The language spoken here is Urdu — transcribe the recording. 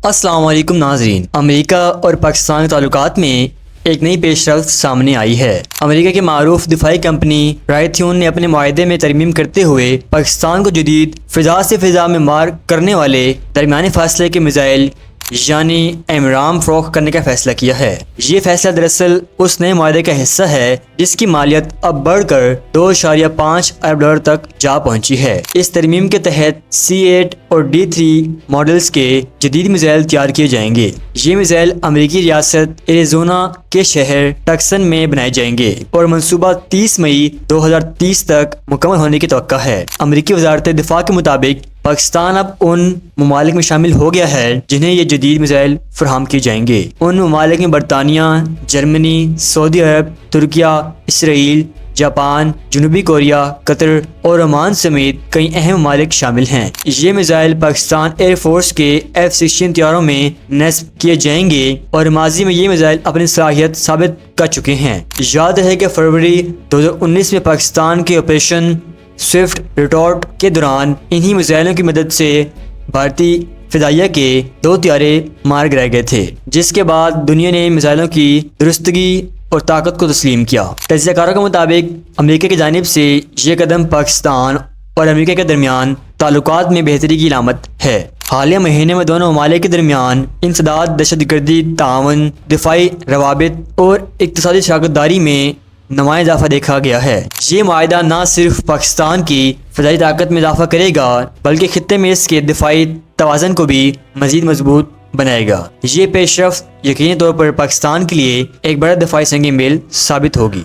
السلام علیکم ناظرین، امریکہ اور پاکستان کے تعلقات میں ایک نئی پیش رفت سامنے آئی ہے۔ امریکہ کی معروف دفاعی کمپنی رائتھیون نے اپنے معاہدے میں ترمیم کرتے ہوئے پاکستان کو جدید فضا سے فضا میں مار کرنے والے درمیانے فاصلے کے میزائل یعنی ایمرام فروخت کرنے کا فیصلہ کیا ہے۔ یہ فیصلہ دراصل اس نئے معاہدے کا حصہ ہے جس کی مالیت اب بڑھ کر 2.5 ارب ڈالر تک جا پہنچی ہے۔ اس ترمیم کے تحت C8 اور D3 ماڈلز کے جدید میزائل تیار کیے جائیں گے۔ یہ میزائل امریکی ریاست ایریزونا کے شہر ٹکسن میں بنائے جائیں گے اور منصوبہ 30 مئی 2030 تک مکمل ہونے کی توقع ہے۔ امریکی وزارت دفاع کے مطابق پاکستان اب ان ممالک میں شامل ہو گیا ہے جنہیں یہ جدید میزائل فراہم کیے جائیں گے۔ ان ممالک میں برطانیہ، جرمنی، سعودی عرب، ترکیہ، اسرائیل، جاپان، جنوبی کوریا، قطر اور عمان سمیت کئی اہم ممالک شامل ہیں۔ یہ میزائل پاکستان ایئر فورس کے F-16 طیاروں میں نصب کیے جائیں گے اور ماضی میں یہ میزائل اپنی صلاحیت ثابت کر چکے ہیں۔ یاد ہے کہ فروری 2019 میں پاکستان کے آپریشن سوئفٹ ریٹارٹ کے دوران انہی میزائلوں کی مدد سے بھارتی فضائیہ کے 2 طیارے مار گرائے گئے تھے، جس کے بعد دنیا نے میزائلوں کی درستگی اور طاقت کو تسلیم کیا۔ تجزیہ کاروں کے مطابق امریکہ کی جانب سے یہ قدم پاکستان اور امریکہ کے درمیان تعلقات میں بہتری کی علامت ہے۔ حالیہ مہینے میں دونوں ممالک کے درمیان انسداد، دہشت گردی تعاون، دفاعی روابط اور اقتصادی شراکت داری میں نمایاں اضافہ دیکھا گیا ہے۔ یہ معاہدہ نہ صرف پاکستان کی فضائی طاقت میں اضافہ کرے گا بلکہ خطے میں اس کے دفاعی توازن کو بھی مزید مضبوط بنائے گا۔ یہ پیش رفت یقینی طور پر پاکستان کے لیے ایک بڑا دفاعی سنگ میل ثابت ہوگی۔